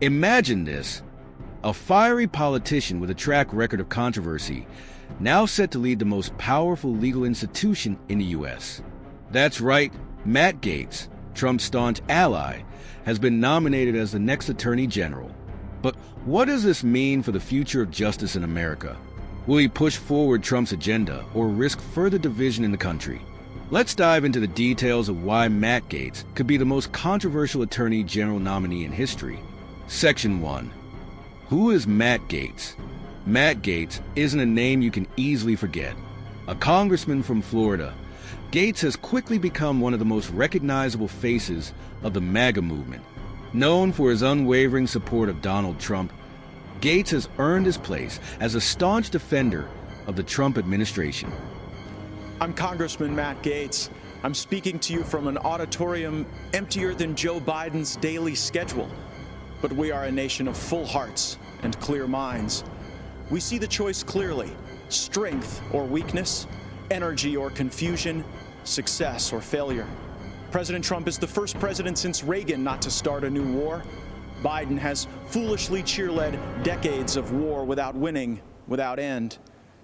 Imagine this: a fiery politician with a track record of controversy, now set to lead the most powerful legal institution in the U.S. That's right, Matt Gaetz, Trump's staunch ally, has been nominated as the next Attorney General. But what does this mean for the future of justice in America? Will he push forward Trump's agenda or risk further division in the country? Let's dive into the details of why Matt Gaetz could be the most controversial Attorney General nominee in history. Section 1. Who is Matt Gaetz? Matt Gaetz isn't a name you can easily forget. A congressman from Florida, Gaetz has quickly become one of the most recognizable faces of the MAGA movement. Known for his unwavering support of Donald Trump, Gaetz has earned his place as a staunch defender of the Trump administration. I'm Congressman Matt Gaetz. I'm speaking to you from an auditorium emptier than Joe Biden's daily schedule. But we are a nation of full hearts and clear minds. We see the choice clearly: strength or weakness, energy or confusion, success or failure. President Trump is the first president since Reagan not to start a new war. Biden has foolishly cheerled decades of war without winning, without end.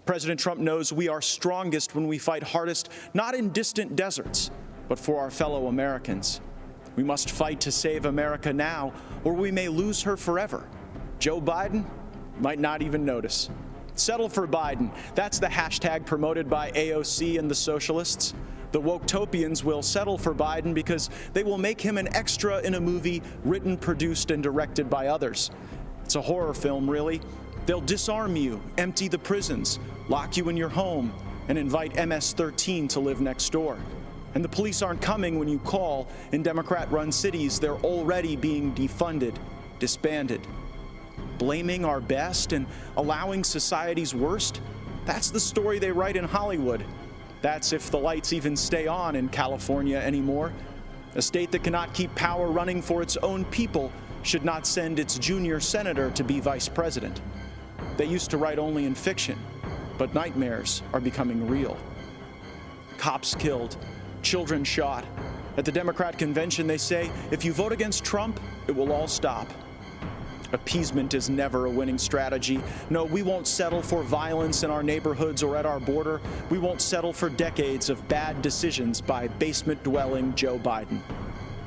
President Trump knows we are strongest when we fight hardest, not in distant deserts, but for our fellow Americans. We must fight to save America now, or we may lose her forever. Joe Biden might not even notice. Settle for Biden. That's the hashtag promoted by AOC and the socialists. The Woketopians will settle for Biden because they will make him an extra in a movie written, produced, and directed by others. It's a horror film, really. They'll disarm you, empty the prisons, lock you in your home, and invite MS-13 to live next door. And the police aren't coming when you call. In Democrat-run cities, they're already being defunded, disbanded. Blaming our best and allowing society's worst? That's the story they write in Hollywood. That's if the lights even stay on in California anymore. A state that cannot keep power running for its own people should not send its junior senator to be vice president. They used to write only in fiction, but nightmares are becoming real. Cops killed, children shot. At the Democrat convention, they say, if you vote against Trump, it will all stop. Appeasement is never a winning strategy. No, we won't settle for violence in our neighborhoods or at our border. We won't settle for decades of bad decisions by basement-dwelling Joe Biden.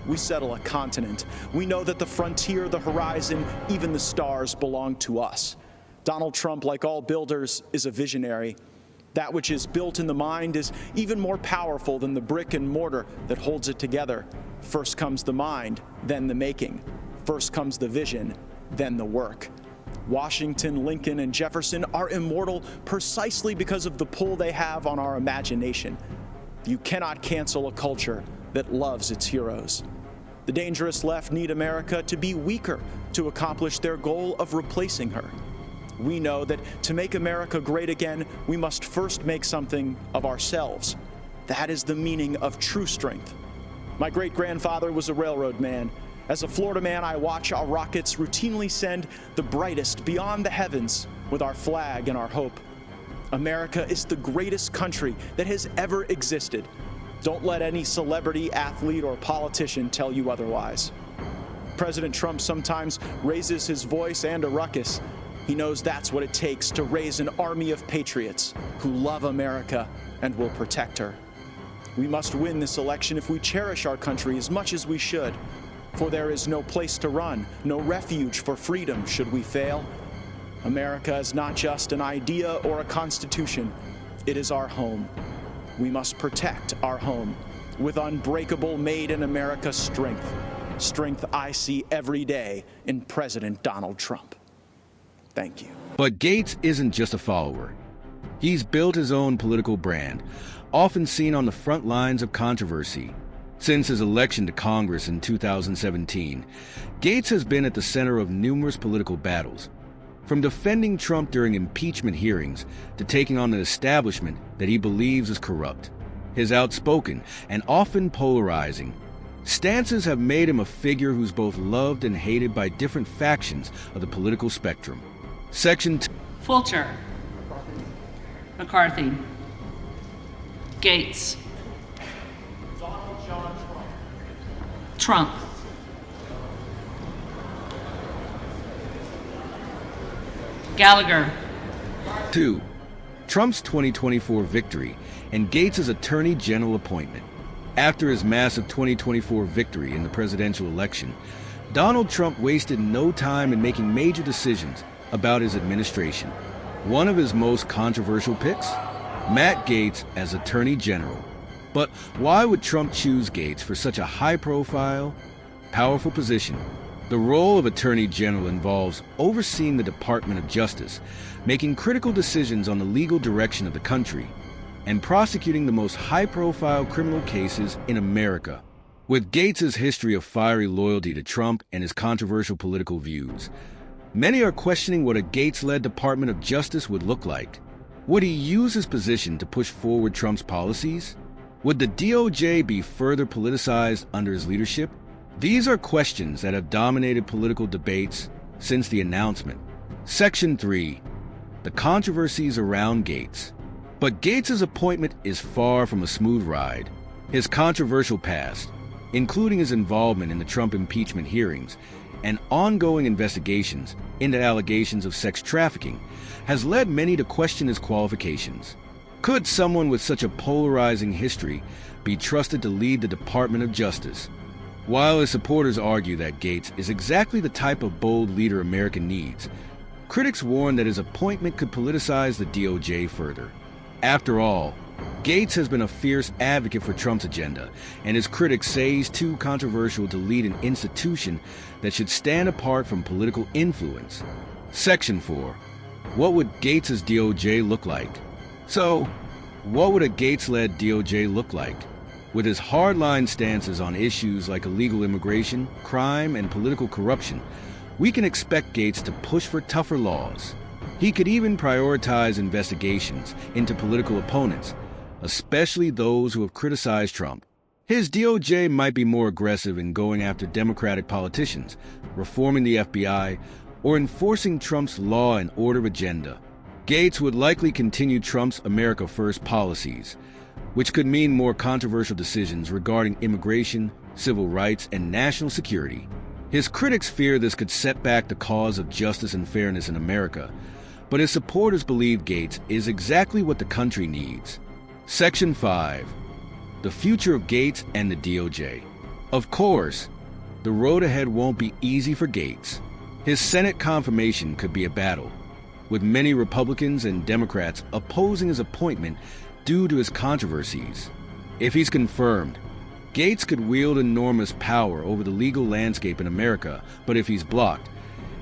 We settle a continent. We know that the frontier, the horizon, even the stars belong to us. Donald Trump, like all builders, is a visionary. That which is built in the mind is even more powerful than the brick and mortar that holds it together. First comes the mind, then the making. First comes the vision, then the work. Washington, Lincoln, and Jefferson are immortal precisely because of the pull they have on our imagination. You cannot cancel a culture that loves its heroes. The dangerous left need America to be weaker to accomplish their goal of replacing her. We know that to make America great again, we must first make something of ourselves. That is the meaning of true strength. My great-grandfather was a railroad man. As a Florida man, I watch our rockets routinely send the brightest beyond the heavens with our flag and our hope. America is the greatest country that has ever existed. Don't let any celebrity, athlete, or politician tell you otherwise. President Trump sometimes raises his voice and a ruckus. He knows that's what it takes to raise an army of patriots who love America and will protect her. We must win this election if we cherish our country as much as we should. For there is no place to run, no refuge for freedom should we fail. America is not just an idea or a constitution. It is our home. We must protect our home with unbreakable made in America strength. Strength I see every day in President Donald Trump. Thank you. But Gaetz isn't just a follower. He's built his own political brand, often seen on the front lines of controversy. Since his election to Congress in 2017, Gaetz has been at the center of numerous political battles, from defending Trump during impeachment hearings to taking on an establishment that he believes is corrupt. His outspoken and often polarizing stances have made him a figure who's both loved and hated by different factions of the political spectrum. Section 2. Fulcher. McCarthy. Gaetz. Trump. Gallagher. 2. Trump's 2024 victory and Gaetz' Attorney General appointment. After his massive 2024 victory in the presidential election, Donald Trump wasted no time in making major decisions about his administration. One of his most controversial picks? Matt Gaetz as Attorney General. But why would Trump choose Gaetz for such a high-profile, powerful position? The role of Attorney General involves overseeing the Department of Justice, making critical decisions on the legal direction of the country, and prosecuting the most high-profile criminal cases in America. With Gaetz' history of fiery loyalty to Trump and his controversial political views, many are questioning what a Gaetz-led Department of Justice would look like. Would he use his position to push forward Trump's policies? Would the DOJ be further politicized under his leadership? These are questions that have dominated political debates since the announcement. Section 3. The controversies around Gaetz. But Gaetz' appointment is far from a smooth ride. His controversial past, including his involvement in the Trump impeachment hearings and ongoing investigations into allegations of sex trafficking, has led many to question his qualifications. Could someone with such a polarizing history be trusted to lead the Department of Justice? While his supporters argue that Gaetz is exactly the type of bold leader America needs, critics warn that his appointment could politicize the DOJ further. After all, Gaetz has been a fierce advocate for Trump's agenda, and his critics say he's too controversial to lead an institution that should stand apart from political influence. Section 4. What would Gaetz' DOJ look like? So, what would a Gaetz-led DOJ look like? With his hardline stances on issues like illegal immigration, crime, and political corruption, we can expect Gaetz to push for tougher laws. He could even prioritize investigations into political opponents, especially those who have criticized Trump. His DOJ might be more aggressive in going after Democratic politicians, reforming the FBI, or enforcing Trump's law and order agenda. Gaetz would likely continue Trump's America First policies, which could mean more controversial decisions regarding immigration, civil rights, and national security. His critics fear this could set back the cause of justice and fairness in America, but his supporters believe Gaetz is exactly what the country needs. Section 5. The future of Gaetz and the DOJ. Of course, the road ahead won't be easy for Gaetz. His Senate confirmation could be a battle, with many Republicans and Democrats opposing his appointment due to his controversies. If he's confirmed, Gaetz could wield enormous power over the legal landscape in America, but if he's blocked,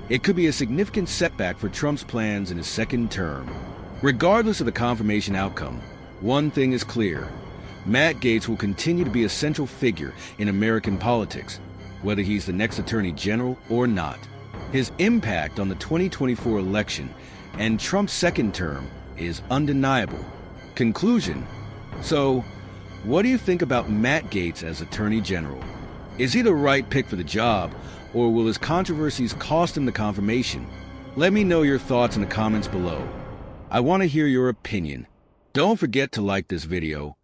it could be a significant setback for Trump's plans in his second term. Regardless of the confirmation outcome, one thing is clear: Matt Gaetz will continue to be a central figure in American politics, whether he's the next Attorney General or not. His impact on the 2024 election and Trump's second term is undeniable. Conclusion. So, what do you think about Matt Gaetz as Attorney General? Is he the right pick for the job, or will his controversies cost him the confirmation? Let me know your thoughts in the comments below. I want to hear your opinion. Don't forget to like this video,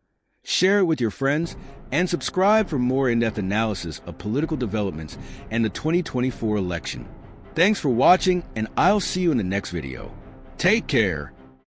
share it with your friends, and subscribe for more in-depth analysis of political developments and the 2024 election. Thanks for watching, and I'll see you in the next video. Take care,